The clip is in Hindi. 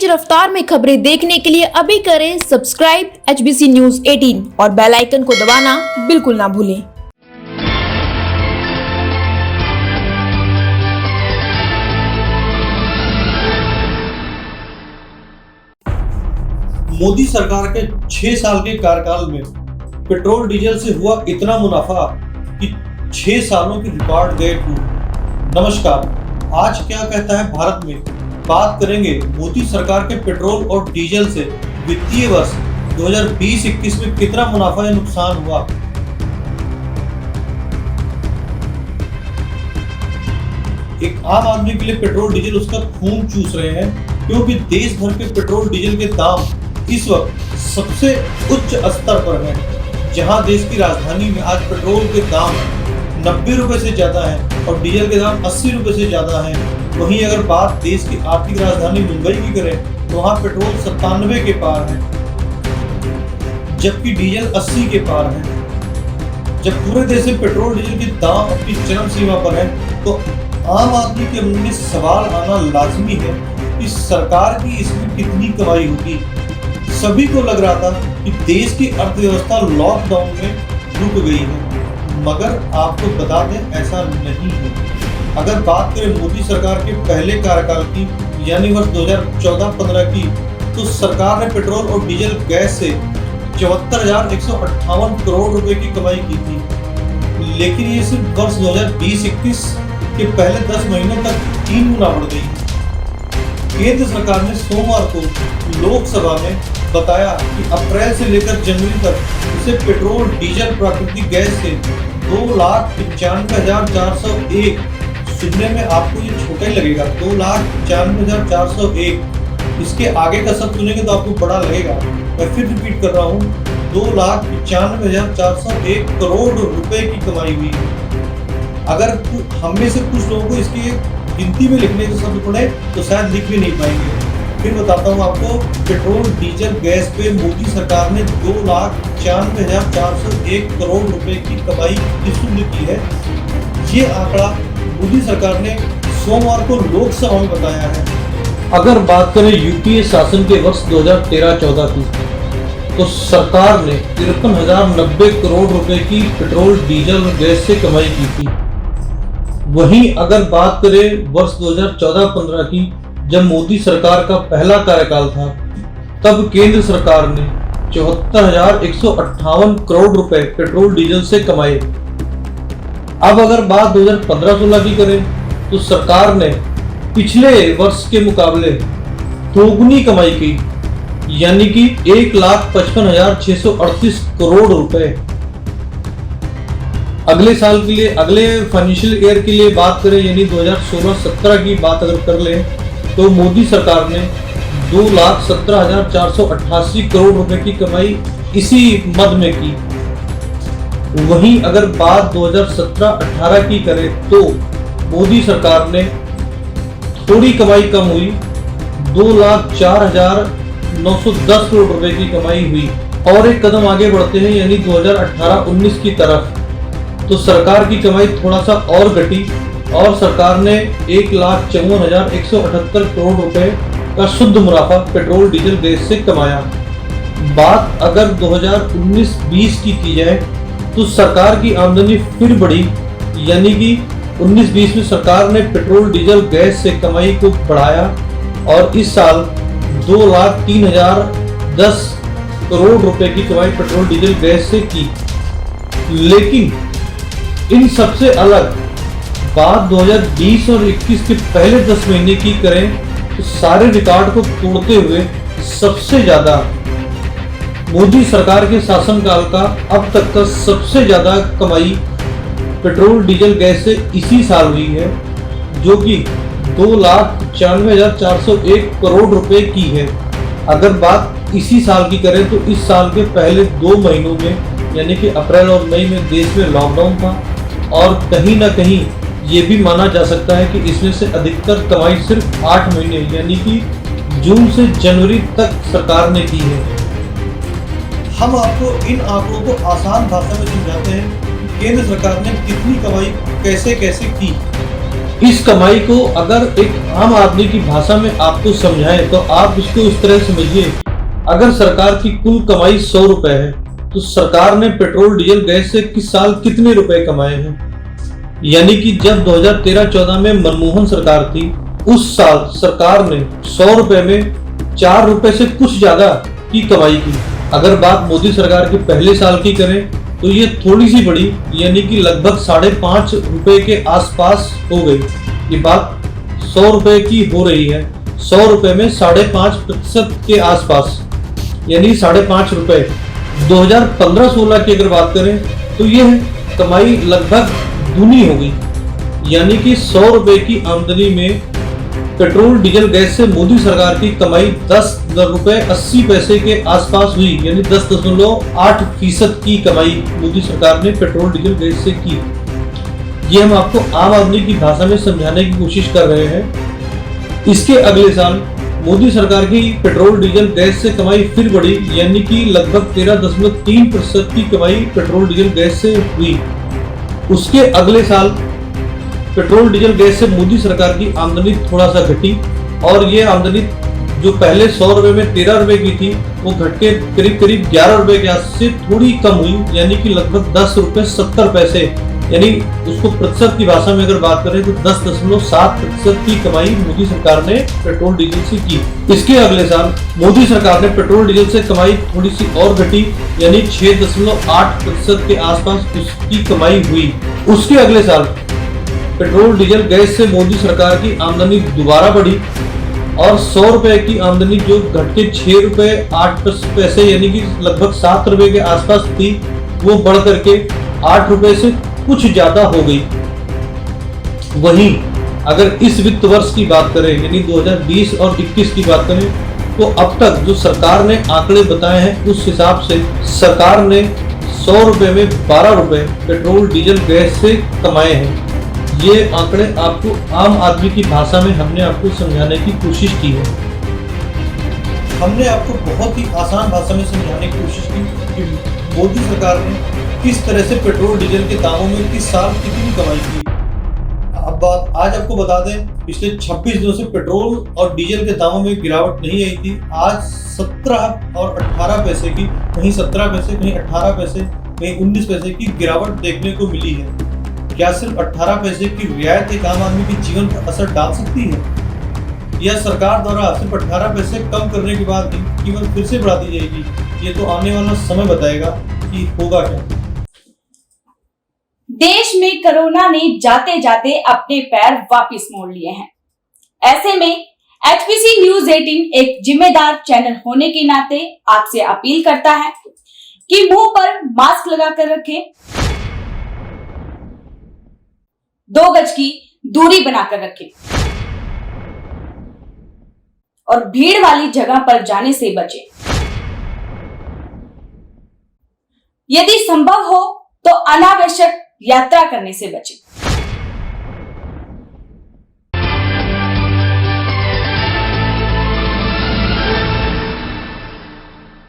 तेज रफ्तार में खबरें देखने के लिए अभी करें सब्सक्राइब HBC न्यूज 18 और बेल आइकन को दबाना बिल्कुल ना भूलें। मोदी सरकार के 6 साल के कार्यकाल में पेट्रोल डीजल से हुआ इतना मुनाफा कि 6 सालों की रिकॉर्ड गए टूट। नमस्कार, आज क्या कहता है भारत में बात करेंगे मोदी सरकार के पेट्रोल और डीजल से वित्तीय वर्ष 2020-21 में कितना मुनाफा या नुकसान हुआ। एक आम आदमी के लिए पेट्रोल डीजल उसका खून चूस रहे हैं, क्योंकि देश भर के पेट्रोल डीजल के दाम इस वक्त सबसे उच्च स्तर पर हैं। जहां देश की राजधानी में आज पेट्रोल के दाम 90 रुपए से ज्यादा है और डीजल के दाम 80 रुपए से ज्यादा है। वहीं अगर बात देश की आर्थिक राजधानी मुंबई की करें तो वहां पेट्रोल 97 के पार है, जबकि डीजल 80 के पार है। जब पूरे देश में पेट्रोल डीजल के दाम अपनी चरम सीमा पर है तो आम आदमी के मन में सवाल आना लाजमी है कि सरकार की इसमें कितनी कमाई होगी। सभी को लग रहा था कि देश की अर्थव्यवस्था लॉकडाउन में रुक गई है, मगर आपको बता दें ऐसा नहीं है। अगर बात करें मोदी सरकार के पहले कार्यकाल की यानी वर्ष 2014-15 की, तो सरकार ने पेट्रोल और डीजल गैस से 74,158 करोड़ रुपए की कमाई की थी, लेकिन ये सिर्फ वर्ष 2020-21 के पहले 10 महीनों तक 3 गुना बढ़ गई। केंद्र सरकार ने सोमवार को लोकसभा में बताया कि अप्रैल से लेकर जनवरी तक इसे पेट्रोल डीजल प्राकृतिक गैस से 2,95,401, सुनने में आपको ये छोटा ही लगेगा, 2,95,401। इसके आगे का सब सुनेंगे तो आपको बड़ा लगेगा। मैं फिर रिपीट कर रहा हूँ, 2,95,401 करोड़ रुपए की कमाई हुई। अगर हम में से कुछ लोगों को इसकी गिनती में लिखने के शब्द पड़े तो शायद लिख भी नहीं पाएंगे। फिर बताता हूँ आपको, पेट्रोल डीजल गैस पे मोदी सरकार ने 2,95,401 करोड़ रुपए की कमाई शुद्ध की है। ये आंकड़ा मोदी सरकार ने सोमवार को लोकसभा में बताया है। अगर बात करें यूपीए शासन के वर्ष 2013-14 की, तो सरकार ने 53,090 करोड़ रुपए की पेट्रोल डीजल और गैस से कमाई की थी। वहीं अगर बात करें वर्ष 2014-15 की, जब मोदी सरकार का पहला कार्यकाल था, तब केंद्र सरकार ने 74,158 करोड़ रुपए पेट्रोल डीजल से कमाए। अब अगर बात 2015-16 की करें तो सरकार ने पिछले वर्ष के मुकाबले दोगुनी कमाई की, यानी कि 1,55,638 करोड़ रुपए। अगले साल के लिए, अगले फाइनेंशियल ईयर के लिए बात करें यानी 2016-17 की बात अगर कर लें तो मोदी सरकार ने 2,17,488 करोड़ रुपए की कमाई इसी मद में की। वहीं अगर बात 2017-18 की करें तो मोदी सरकार ने थोड़ी कमाई कम हुई, 2,04,910 करोड़ रुपए की कमाई हुई। और एक कदम आगे बढ़ते हैं यानी 2018-19 की तरफ, तो सरकार की कमाई थोड़ा सा और घटी और सरकार ने 1,54,178 करोड़ रुपए का शुद्ध मुनाफा पेट्रोल डीजल गैस से कमाया। बात अगर 2019-20 की जाए तो सरकार की आमदनी फिर बढ़ी, यानी कि 19-20 में सरकार ने पेट्रोल डीजल गैस से कमाई को बढ़ाया और इस साल 2,03,010 करोड़ रुपए की कमाई पेट्रोल डीजल गैस से की। लेकिन इन सबसे अलग बात 2020 और 21 के पहले 10 महीने की करें तो सारे रिकॉर्ड को तोड़ते हुए सबसे ज्यादा मोदी सरकार के शासनकाल का अब तक का सबसे ज्यादा कमाई पेट्रोल डीजल गैस से इसी साल हुई है, जो कि 2,95,401 करोड़ रुपए की है। अगर बात इसी साल की करें तो इस साल के पहले 2 महीनों में यानी कि अप्रैल और मई में देश में लॉकडाउन था और कहीं ना कहीं ये भी माना जा सकता है कि इसमें से अधिकतर कमाई सिर्फ 8 महीने यानी कि जून से जनवरी तक सरकार ने की है। हम आपको इन आंकड़ों को आसान भाषा में समझाते हैं कि केंद्र सरकार ने कितनी कमाई कैसे कैसे की। इस कमाई को अगर एक आम आदमी की भाषा में आपको समझाएं तो आप इसको इस तरह समझिए, अगर सरकार की कुल कमाई 100 रुपए है तो सरकार ने पेट्रोल डीजल गैस से किस साल कितने रुपए कमाए हैं। यानी कि जब 2013-14 में मनमोहन सरकार थी, उस साल सरकार ने 100 रुपए में 4 रुपए से कुछ ज्यादा की कमाई की। अगर बात मोदी सरकार के पहले साल की करें तो ये थोड़ी सी बड़ी, यानी कि लगभग 5.5 रुपए के आसपास हो गई। ये बात 100 रुपए की हो रही है, 100 रुपए में 5.5% के आसपास, यानी 5.5 रुपए। 2015-16 की अगर बात करें तो यह कमाई लगभग दूनी हो गई, यानी कि 100 रुपए की आमदनी में पेट्रोल डीजल गैस से मोदी सरकार की कमाई 10 रुपए 80 पैसे के आसपास हुई, यानी 10.8% की कमाई मोदी सरकार ने पेट्रोल डीजल गैस से की। ये हम आपको आम आदमी की भाषा में समझाने की कोशिश कर रहे हैं। इसके अगले साल मोदी सरकार की पेट्रोल डीजल गैस से कमाई फिर बढ़ी, यानी कि लगभग 13.3% की कमाई पेट्रोल डीजल गैस से हुई। उसके अगले साल पेट्रोल डीजल गैस से मोदी सरकार की आमदनी थोड़ा सा घटी, और ये आमदनी जो पहले 100 रुपए में 13 रुपए की थी वो घट के करीब 11 रुपए के आसपास से थोड़ी कम हुई, यानी कि लगभग 10 रुपए 70 पैसे, यानी उसको प्रतिशत की भाषा में अगर बात करें तो 10.7% की कमाई मोदी सरकार ने पेट्रोल डीजल से की। इसके अगले साल मोदी सरकार ने पेट्रोल डीजल से कमाई थोड़ी सी और घटी, यानी 6.8% के आसपास उसकी कमाई हुई। उसके अगले साल पेट्रोल डीजल गैस से मोदी सरकार की आमदनी दोबारा बढ़ी, और 100 रुपए की आमदनी जो घट के 6 रुपए 8 पैसे, यानी कि लगभग 7 रुपए के आसपास थी, वो बढ़ करके 8 रुपए से कुछ ज्यादा हो गई। वहीं अगर इस वित्त वर्ष की बात करें, यानी 2020 और 21 की बात करें, तो अब तक जो सरकार ने आंकड़े बताए हैं उस हिसाब से सरकार ने 100 रुपए में 12 रुपए पेट्रोल डीजल गैस से कमाए हैं। ये आंकड़े आपको आम आदमी की भाषा में हमने आपको समझाने की कोशिश की है। हमने आपको बहुत ही आसान भाषा में समझाने की कोशिश की कि मोदी सरकार ने किस तरह से पेट्रोल डीजल के दामों में किस साल कितनी कमाई की। अब आज आपको बता दें, पिछले 26 दिनों से पेट्रोल और डीजल के दामों में गिरावट नहीं आई थी। आज 17 और 18 पैसे की, कहीं 17 पैसे, कहीं 18 पैसे, कहीं 19 पैसे की गिरावट देखने को मिली है। क्या सिर्फ 18 पैसे की रियायत एक आम आदमी के जीवन पर असर डाल सकती है, या सरकार द्वारा सिर्फ 18 पैसे कम करने के बाद कीमत फिर से बढ़ा दी जाएगी? ये तो आने वाला समय बताएगा कि होगा क्या। देश में कोरोना ने जाते जाते अपने पैर वापस मोड़ लिए हैं। ऐसे में एचबीसी न्यूज 18 एक जिम्मेदार चैनल होने के नाते आपसे अपील करता है कि मुंह पर मास्क लगाकर रखें, 2 गज की दूरी बनाकर रखें और भीड़ वाली जगह पर जाने से बचें। यदि संभव हो तो अनावश्यक यात्रा करने से बचें।